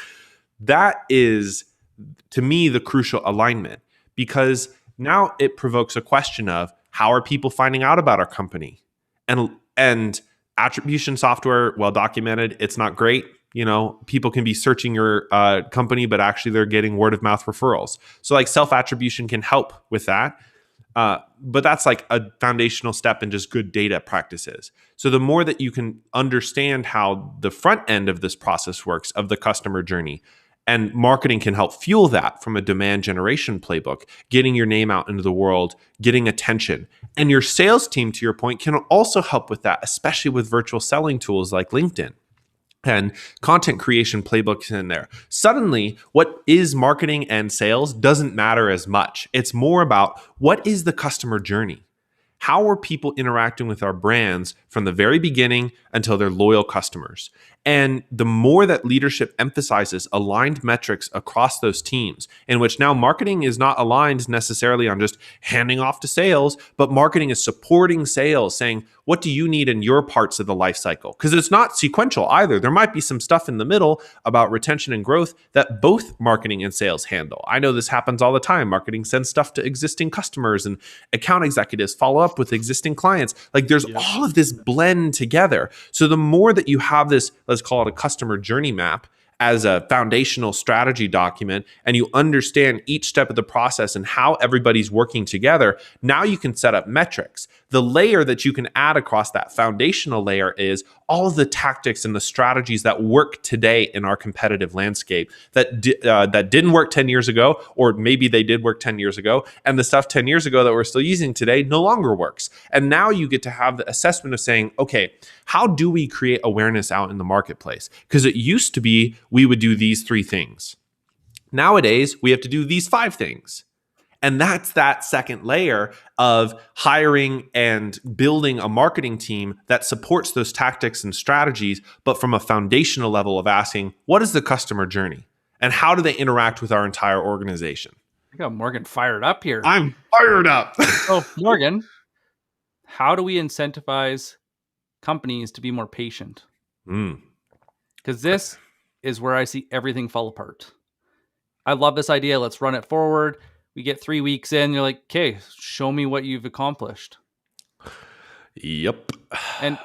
That is, to me, the crucial alignment, because now it provokes a question of, how are people finding out about our company? And attribution software, well documented, it's not great. People can be searching your company, but actually they're getting word of mouth referrals. So self-attribution can help with that. But that's a foundational step in just good data practices. So the more that you can understand how the front end of this process works, of the customer journey, and marketing can help fuel that from a demand generation playbook, getting your name out into the world, getting attention. And your sales team, to your point, can also help with that, especially with virtual selling tools like LinkedIn and content creation playbooks in there. Suddenly, what is marketing and sales doesn't matter as much. It's more about, what is the customer journey? How are people interacting with our brands from the very beginning until they're loyal customers? And the more that leadership emphasizes aligned metrics across those teams, in which now marketing is not aligned necessarily on just handing off to sales, but marketing is supporting sales, saying, what do you need in your parts of the life cycle? Because it's not sequential either. There might be some stuff in the middle about retention and growth that both marketing and sales handle. I know this happens all the time. Marketing sends stuff to existing customers, and account executives follow up with existing clients. There's all of this blend together. So the more that you have this, let's call it a customer journey map, as a foundational strategy document and you understand each step of the process and how everybody's working together, now you can set up metrics. The layer that you can add across that foundational layer is all of the tactics and the strategies that work today in our competitive landscape that didn't work 10 years ago, or maybe they did work 10 years ago, and the stuff 10 years ago that we're still using today no longer works. And now you get to have the assessment of saying, okay, how do we create awareness out in the marketplace? Because it used to be we would do these 3 things. Nowadays, we have to do these 5 things. And that's that second layer of hiring and building a marketing team that supports those tactics and strategies, but from a foundational level of asking, what is the customer journey? And how do they interact with our entire organization?
I got Morgan fired up here.
I'm fired up.
So, Morgan, how do we incentivize companies to be more patient? Because this is where I see everything fall apart. I love this idea. Let's run it forward. We get 3 weeks in. You're like, okay, show me what you've accomplished.
Yep.
And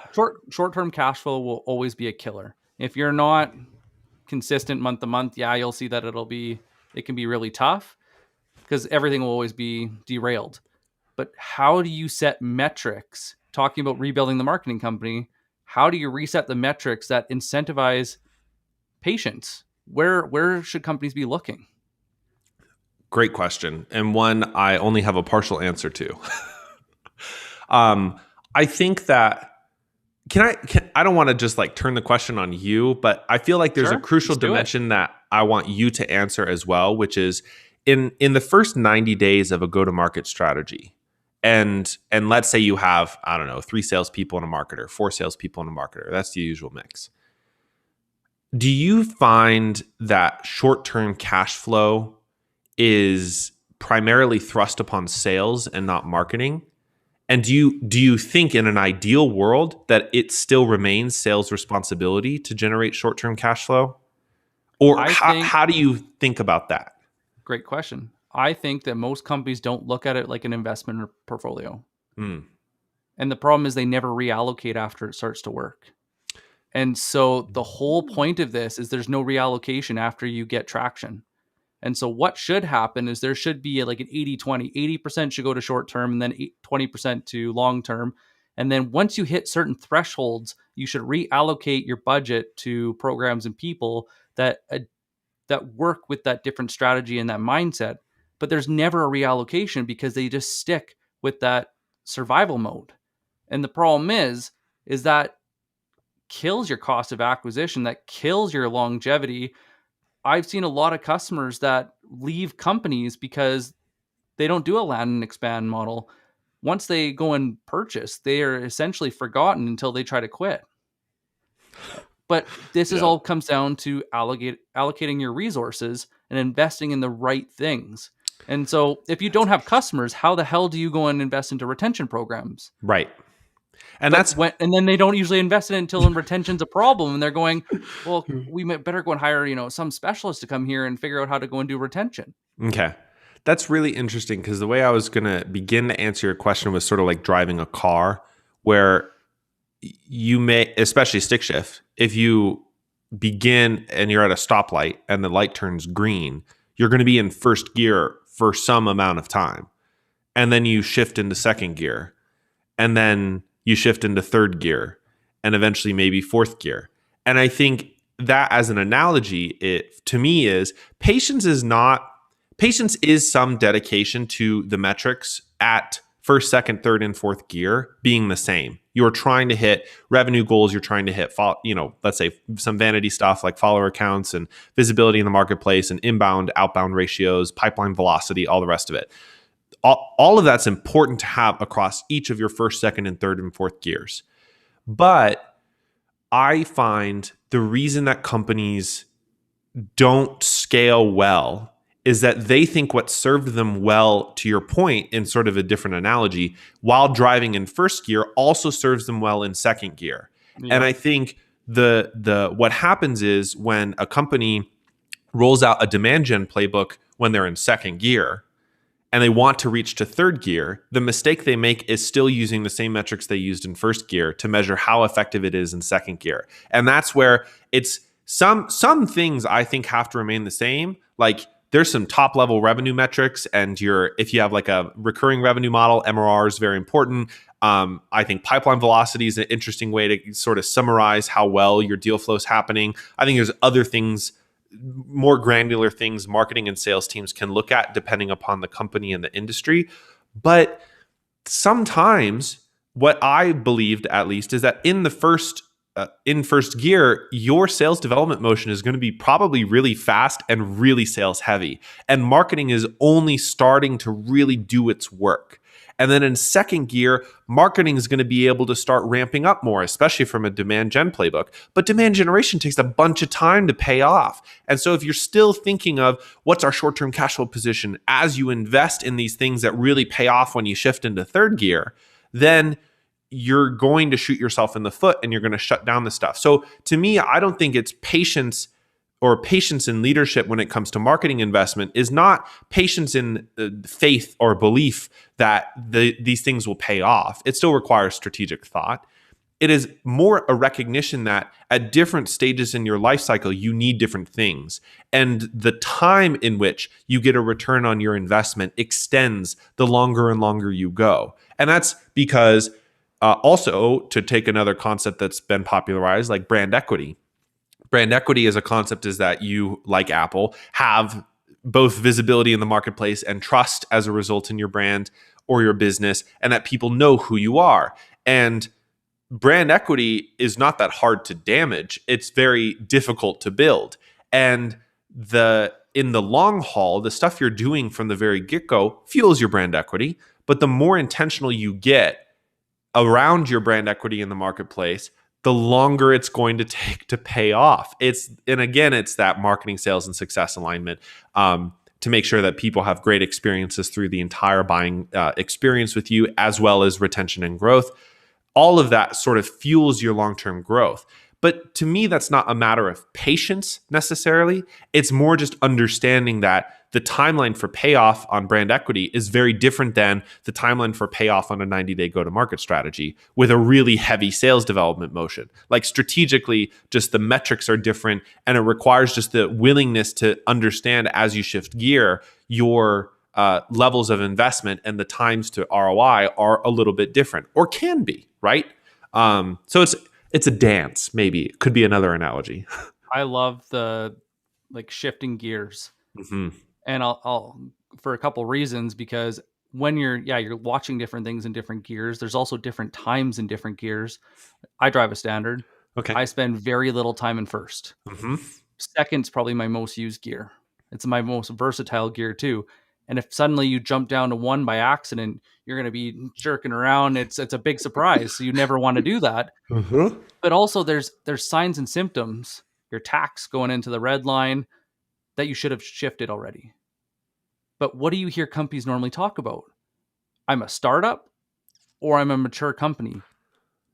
short-term cash flow will always be a killer. If you're not consistent month to month, yeah, you'll see that it can be really tough because everything will always be derailed. But how do you set metrics? Talking about rebuilding the marketing company, how do you reset the metrics that incentivize patience? Where should companies be looking?
Great question, and one I only have a partial answer to. I think that I don't want to just like turn the question on you, but I feel like there's a crucial dimension that I want you to answer as well, which is in the first 90 days of a go-to-market strategy. And let's say you have, I don't know, 3 salespeople and a marketer, 4 salespeople and a marketer. That's the usual mix. Do you find that short-term cash flow is primarily thrust upon sales and not marketing? And do you think in an ideal world that it still remains sales' responsibility to generate short-term cash flow? Or how do you think about that?
Great question. I think that most companies don't look at it like an investment portfolio. And the problem is they never reallocate after it starts to work. And so the whole point of this is there's no reallocation after you get traction. And so what should happen is there should be like an 80-20. 80% should go to short term and then 20% to long term. And then once you hit certain thresholds, you should reallocate your budget to programs and people that work with that different strategy and that mindset. But there's never a reallocation because they just stick with that survival mode. And the problem is that kills your cost of acquisition, that kills your longevity. I've seen a lot of customers that leave companies because they don't do a land and expand model. Once they go and purchase, they are essentially forgotten until they try to quit. But this is all comes down to allocating your resources and investing in the right things. And so if you don't have customers, how the hell do you go and invest into retention programs?
Right. And
and then they don't usually invest in it until retention's a problem. And they're going, well, we better go and hire, some specialist to come here and figure out how to go and do retention.
Okay. That's really interesting because the way I was going to begin to answer your question was sort of like driving a car where you may, especially stick shift, if you begin and you're at a stoplight and the light turns green, you're going to be in first gear for some amount of time. And then you shift into second gear. And then you shift into third gear and eventually maybe fourth gear. And I think that as an analogy, to me is patience is some dedication to the metrics at first, second, third, and fourth gear being the same. You're trying to hit revenue goals. You're trying to hit, let's say some vanity stuff like follower counts and visibility in the marketplace and inbound, outbound ratios, pipeline velocity, all the rest of it. All of that's important to have across each of your first, second, and third and fourth gears. But I find the reason that companies don't scale well is that they think what served them well, to your point, in sort of a different analogy, while driving in first gear also serves them well in second gear. Yeah. And I think the what happens is when a company rolls out a demand gen playbook when they're in second gear and they want to reach to third gear, the mistake they make is still using the same metrics they used in first gear to measure how effective it is in second gear. And that's where it's Some things I think have to remain the same. Like there's some top level revenue metrics, and if you have like a recurring revenue model, MRR is very important. I think pipeline velocity is an interesting way to sort of summarize how well your deal flow is happening. I think there's other things, more granular things, marketing and sales teams can look at depending upon the company and the industry. But sometimes what I believed, at least, is that in first gear, your sales development motion is going to be probably really fast and really sales heavy, and marketing is only starting to really do its work. And then in second gear, marketing is going to be able to start ramping up more, especially from a demand gen playbook. But demand generation takes a bunch of time to pay off. And so if you're still thinking of what's our short-term cash flow position as you invest in these things that really pay off when you shift into third gear, then you're going to shoot yourself in the foot and you're going to shut down the stuff. So to me, I don't think it's patience in leadership when it comes to marketing investment is not patience in faith or belief that these things will pay off. It still requires strategic thought. It is more a recognition that at different stages in your life cycle, you need different things. And the time in which you get a return on your investment extends the longer and longer you go. And that's because also, to take another concept that's been popularized, like brand equity. Brand equity as a concept is that you, like Apple, have both visibility in the marketplace and trust as a result in your brand or your business, and that people know who you are. And brand equity is not that hard to damage. It's very difficult to build. And in the long haul, the stuff you're doing from the very get-go fuels your brand equity. But the more intentional you get around your brand equity in the marketplace, the longer it's going to take to pay off. It's that marketing, sales, and success alignment to make sure that people have great experiences through the entire buying experience with you, as well as retention and growth. All of that sort of fuels your long-term growth. But to me, that's not a matter of patience necessarily. It's more just understanding that the timeline for payoff on brand equity is very different than the timeline for payoff on a 90-day go-to-market strategy with a really heavy sales development motion. Like strategically, just the metrics are different, and it requires just the willingness to understand as you shift gear, your levels of investment and the times to ROI are a little bit different, or can be, right? So it's a dance, maybe. It could be another analogy.
I love the shifting gears.
Mm-hmm.
And I'll for a couple reasons, because when you're watching different things in different gears, there's also different times in different gears. I drive a standard.
Okay.
I spend very little time in first.
Mm-hmm.
Second's probably my most used gear. It's my most versatile gear too. And if suddenly you jump down to one by accident, you're going to be jerking around. It's a big surprise. So you never want to do that.
Mm-hmm.
But also there's signs and symptoms, your tax going into the red line, that you should have shifted already. But what do you hear companies normally talk about? I'm a startup or I'm a mature company.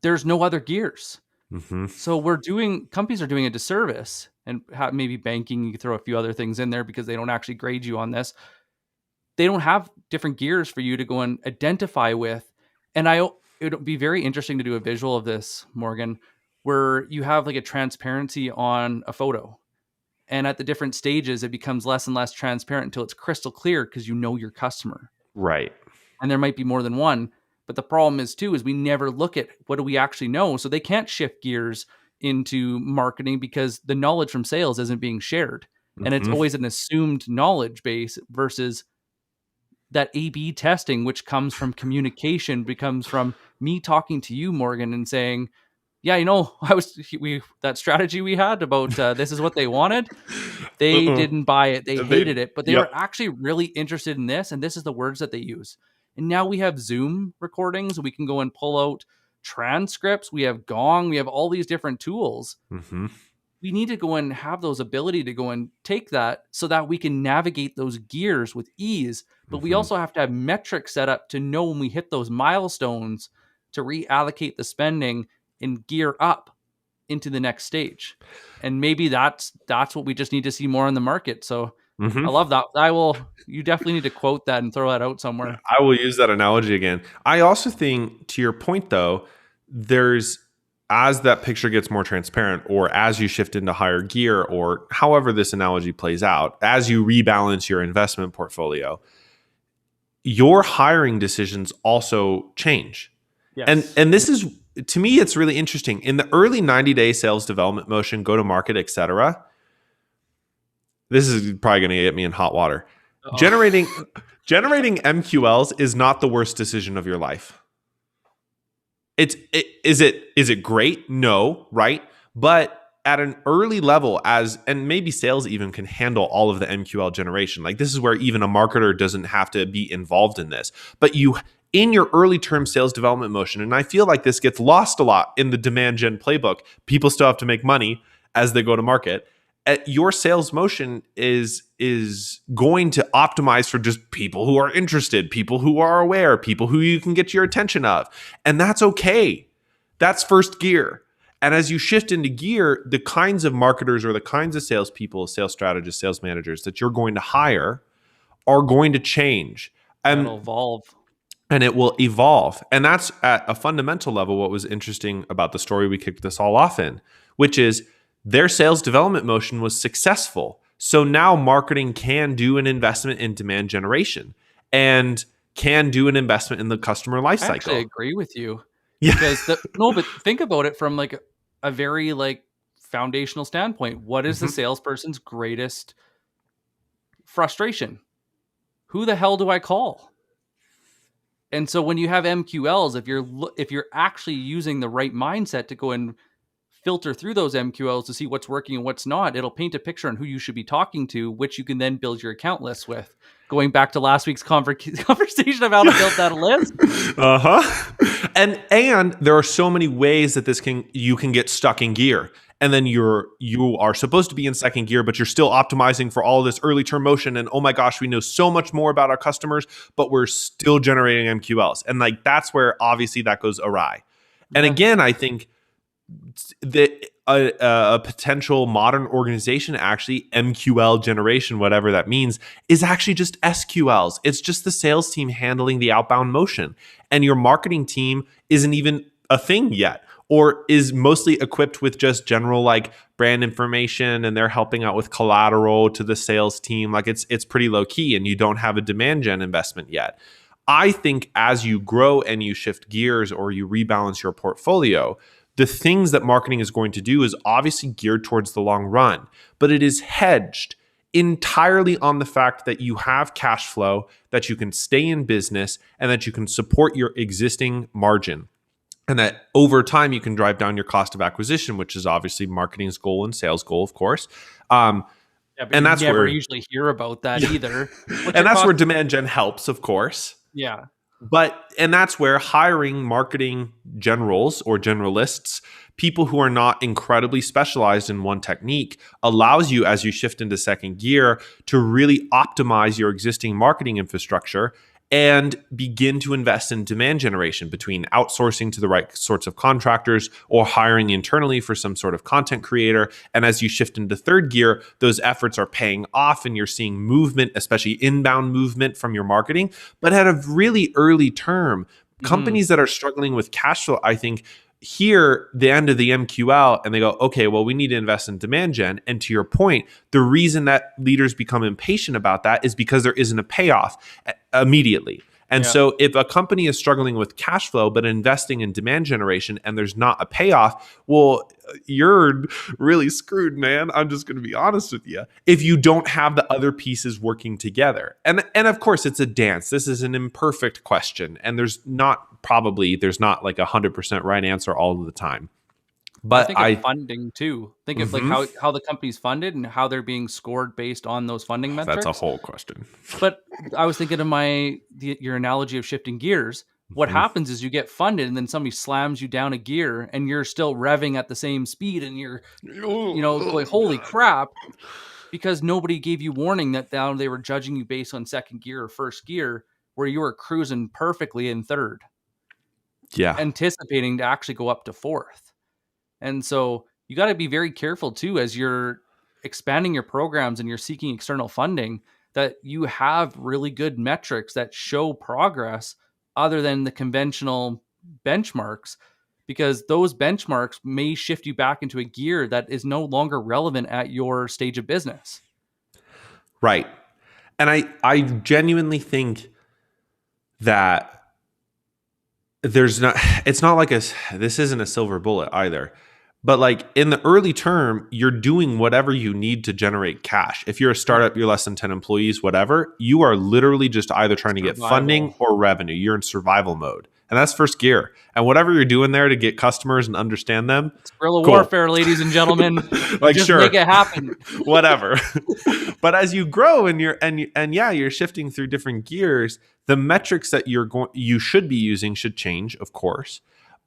There's no other gears.
Mm-hmm.
So companies are doing a disservice, and maybe banking, you can throw a few other things in there because they don't actually grade you on this. They don't have different gears for you to go and identify with. And it would be very interesting to do a visual of this, Morgan, where you have like a transparency on a photo. And at the different stages, it becomes less and less transparent until it's crystal clear because you know your customer.
Right.
And there might be more than one. But the problem is we never look at what do we actually know. So they can't shift gears into marketing because the knowledge from sales isn't being shared.
Mm-hmm.
And it's always an assumed knowledge base versus that A/B testing, which comes from communication, becomes from me talking to you, Morgan, and saying, yeah, that strategy we had about this is what they wanted. They didn't buy it. They hated it, but they were actually really interested in this. And this is the words that they use. And now we have Zoom recordings. We can go and pull out transcripts. We have Gong. We have all these different tools.
Mm-hmm.
We need to go and have those ability to go and take that so that we can navigate those gears with ease. But we also have to have metrics set up to know when we hit those milestones to reallocate the spending and gear up into the next stage. And maybe that's what we just need to see more in the market. So I love that. You definitely need to quote that and throw that out somewhere.
I will use that analogy again. I also think, to your point though, there's as that picture gets more transparent, or as you shift into higher gear, or however this analogy plays out, as you rebalance your investment portfolio, your hiring decisions also change.
Yes.
And this is, to me, it's really interesting. In the early 90-day sales development motion, go to market, etc. This is probably going to get me in hot water.
Uh-oh.
Generating MQLs is not the worst decision of your life. Is it great? No, right? But at an early level, and maybe sales even can handle all of the MQL generation. Like, this is where even a marketer doesn't have to be involved in this. But you, in your early term sales development motion, and I feel like this gets lost a lot in the demand gen playbook. People still have to make money as they go to market. Your sales motion is going to optimize for just people who are interested, people who are aware, people who you can get your attention of. And that's okay. That's first gear. And as you shift into gear, the kinds of marketers or the kinds of salespeople, sales strategists, sales managers that you're going to hire are going to change.
That'll evolve.
And it will evolve. And that's at a fundamental level what was interesting about the story we kicked this all off in, which is their sales development motion was successful. So now marketing can do an investment in demand generation and can do an investment in the customer life
I
cycle.
actually agree with you.
Yeah.
Because but think about it from like a very like foundational standpoint. What is the salesperson's greatest frustration? Who the hell do I call? And so when you have MQLs, if you're actually using the right mindset to go and filter through those MQLs to see what's working and what's not, it'll paint a picture on who you should be talking to, which you can then build your account list with. Going back to last week's conversation of how to build that list.
And there are so many ways that you can get stuck in gear. And then you are supposed to be in second gear, but you're still optimizing for all of this early term motion. And oh my gosh, we know so much more about our customers, but we're still generating MQLs. And like, that's where obviously that goes awry. And again, I think that a potential modern organization, actually MQL generation, whatever that means, is actually just SQLs. It's just the sales team handling the outbound motion. And your marketing team isn't even a thing yet, or is mostly equipped with just general like brand information, and they're helping out with collateral to the sales team. Like, it's pretty low key, and you don't have a demand gen investment yet. I think as you grow and you shift gears or you rebalance your portfolio, the things that marketing is going to do is obviously geared towards the long run, but it is hedged entirely on the fact that you have cash flow, that you can stay in business, and that you can support your existing margin. And that over time, you can drive down your cost of acquisition, which is obviously marketing's goal and sales goal, of course.
But
and that's
never
where
usually hear about that either.
And that's where demand gen helps, of course.
Yeah.
And that's where hiring marketing generals or generalists, people who are not incredibly specialized in one technique, allows you, as you shift into second gear, to really optimize your existing marketing infrastructure and begin to invest in demand generation between outsourcing to the right sorts of contractors or hiring internally for some sort of content creator. And as you shift into third gear, those efforts are paying off and you're seeing movement, especially inbound movement from your marketing. But at a really early term, companies that are struggling with cash flow, I think, hear the end of the MQL and they go, okay, well, we need to invest in demand gen. And to your point, the reason that leaders become impatient about that is because there isn't a payoff immediately. And so if a company is struggling with cash flow, but investing in demand generation and there's not a payoff, well, you're really screwed, man. I'm just going to be honest with you. If you don't have the other pieces working together. And of course, it's a dance. This is an imperfect question. And there's not like 100% right answer all of the time. But
think of funding too. Think of like how the company's funded and how they're being scored based on those funding metrics.
That's a whole question.
But I was thinking of your analogy of shifting gears. What happens is you get funded and then somebody slams you down a gear and you're still revving at the same speed and you're, going, holy crap, because nobody gave you warning that now they were judging you based on second gear or first gear where you were cruising perfectly in third.
Yeah.
Anticipating to actually go up to fourth. And so you got to be very careful too, as you're expanding your programs and you're seeking external funding, that you have really good metrics that show progress other than the conventional benchmarks, because those benchmarks may shift you back into a gear that is no longer relevant at your stage of business.
Right. And I genuinely think that it's not like this isn't a silver bullet either. But like in the early term, you're doing whatever you need to generate cash. If you're a startup, you're less than 10 employees, whatever, you are literally just either trying to get funding or revenue. You're in survival mode. And that's first gear. And whatever you're doing there to get customers and understand them.
It's guerrilla warfare, ladies and gentlemen.
Like,
just
sure.
Make it happen.
Whatever. But as you grow and you're shifting through different gears, the metrics that you should be using should change, of course.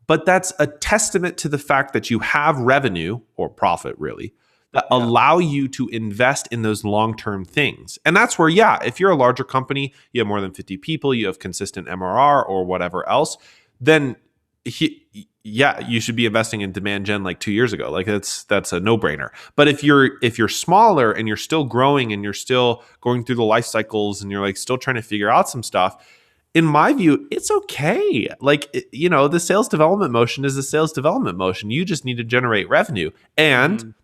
But that's a testament to the fact that you have revenue or profit, really, that allow you to invest in those long-term things. And that's where, if you're a larger company, you have more than 50 people, you have consistent MRR or whatever else, then you should be investing in demand gen like 2 years ago. Like that's a no-brainer. But if you're smaller and you're still growing and you're still going through the life cycles and you're like still trying to figure out some stuff, in my view, it's okay. Like, the sales development motion is a sales development motion. You just need to generate revenue. And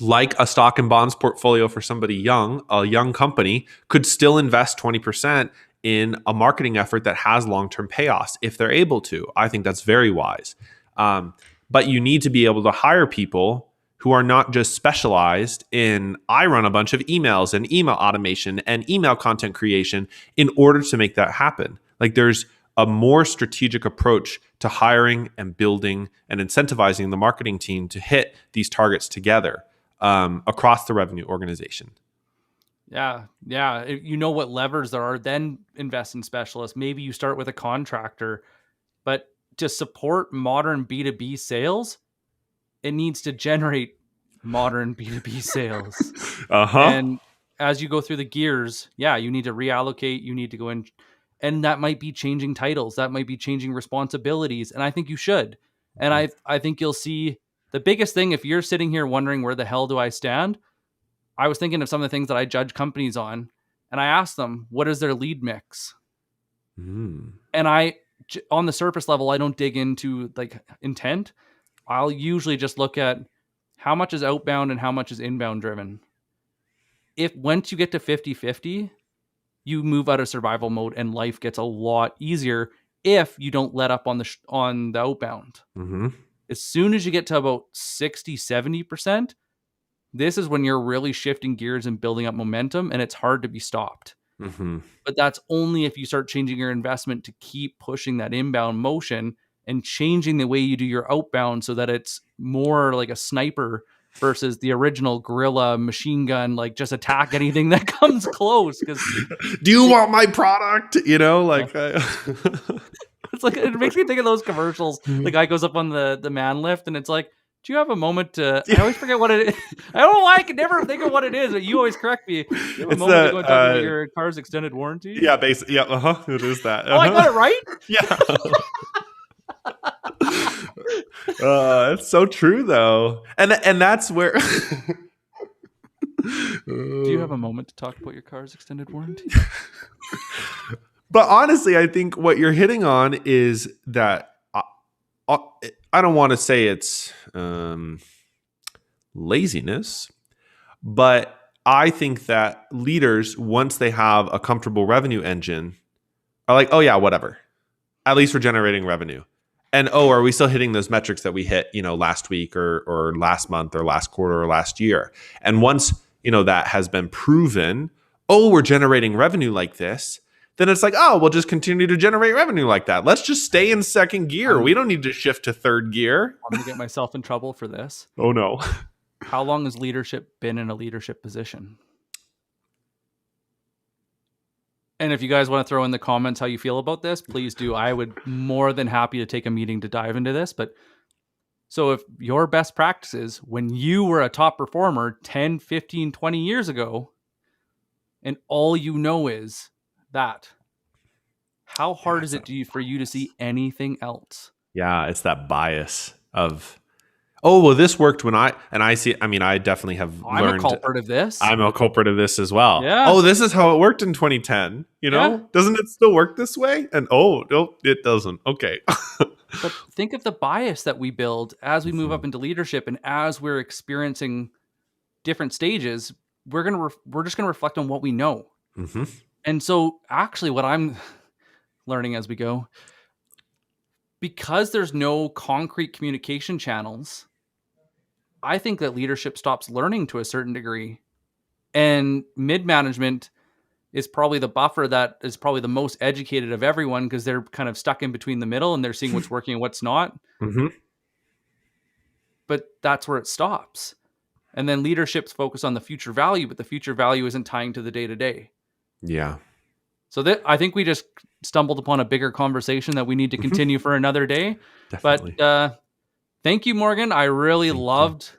like a stock and bonds portfolio for somebody young, a young company could still invest 20% in a marketing effort that has long-term payoffs if they're able to. I think that's very wise. But you need to be able to hire people who are not just specialized in, I run a bunch of emails and email automation and email content creation in order to make that happen. Like there's a more strategic approach to hiring and building and incentivizing the marketing team to hit these targets together across the revenue organization.
Yeah. You know what levers there are, then invest in specialists. Maybe you start with a contractor, but to support modern B2B sales, it needs to generate modern B2B sales. And as you go through the gears, you need to reallocate, you need to go in, and that might be changing titles, that might be changing responsibilities. And I think you should. And I think you'll see the biggest thing, if you're sitting here wondering where the hell do I stand, I was thinking of some of the things that I judge companies on, and I asked them, what is their lead mix? And on the surface level, I don't dig into like intent. I'll usually just look at how much is outbound and how much is inbound driven. If once you get to 50-50, you move out of survival mode and life gets a lot easier if you don't let up on the outbound. As soon as you get to about 60-70%, this is when you're really shifting gears and building up momentum, and it's hard to be stopped. But that's only if you start changing your investment to keep pushing that inbound motion and changing the way you do your outbound so that it's more like a sniper versus the original guerrilla machine gun, like just attack anything that comes close. Because
do you want my product?
It's like, it makes me think of those commercials. The guy goes up on the man lift and it's like, do you have a moment to, I always forget what it is. I don't know why I can never think of what it is, but you always correct me. You have a moment to go and talk about your car's extended warranty?
Yeah, basically. Yeah, it is that.
Oh, I got it right?
Yeah. It's so true though. And that's where
do you have a moment to talk about your car's extended warranty?
But honestly, I think what you're hitting on is that I don't want to say it's laziness, but I think that leaders, once they have a comfortable revenue engine, are like, oh yeah, whatever. At least we're generating revenue. And are we still hitting those metrics that we hit, last week or last month or last quarter or last year? And once, that has been proven, we're generating revenue like this, then it's like, we'll just continue to generate revenue like that. Let's just stay in second gear. We don't need to shift to third gear.
I'm going to get myself in trouble for this.
Oh no.
How long has leadership been in a leadership position? And if you guys want to throw in the comments how you feel about this, please do. I would more than happy to take a meeting to dive into this. But so if your best practices when you were a top performer 10, 15, 20 years ago, and all you know is that, how hard is it for you to see anything else?
Yeah, it's that bias of, this worked when I definitely have learned.
I'm a culprit of this.
I'm a culprit of this as well.
Yeah.
This is how it worked in 2010. Doesn't it still work this way? And no, it doesn't. Okay.
But think of the bias that we build as we move up into leadership, and as we're experiencing different stages, we're just gonna reflect on what we know.
Mm-hmm.
And so, actually, what I'm learning as we go, because there's no concrete communication channels, I think that leadership stops learning to a certain degree, and mid management is probably the buffer that is probably the most educated of everyone, because they're kind of stuck in between the middle and they're seeing what's working and what's not.
Mm-hmm.
But that's where it stops. And then leadership's focus on the future value, but the future value isn't tying to the day to day.
Yeah.
So that, I think we just stumbled upon a bigger conversation that we need to continue for another day.
Definitely.
But thank you, Morgan. I really
Thank you.
loved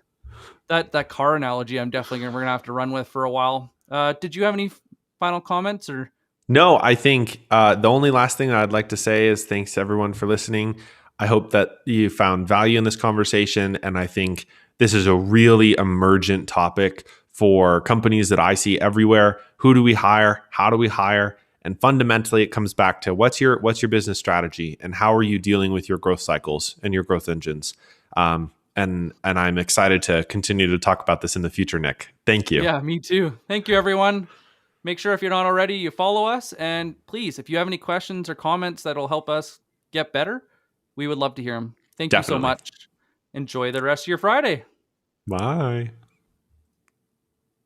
that car analogy. I'm definitely we're gonna have to run with for a while. Did you have any final comments or?
No, I think the only last thing I'd like to say is thanks to everyone for listening. I hope that you found value in this conversation. And I think this is a really emergent topic for companies that I see everywhere. Who do we hire? How do we hire? And fundamentally, it comes back to what's your business strategy and how are you dealing with your growth cycles and your growth engines? And I'm excited to continue to talk about this in the future, Nick. Thank you.
Yeah, me too. Thank you, everyone. Make sure if you're not already, you follow us. And please, if you have any questions or comments that'll help us get better, we would love to hear them. Thank you so
Definitely.
much. Enjoy the rest of your Friday.
Bye.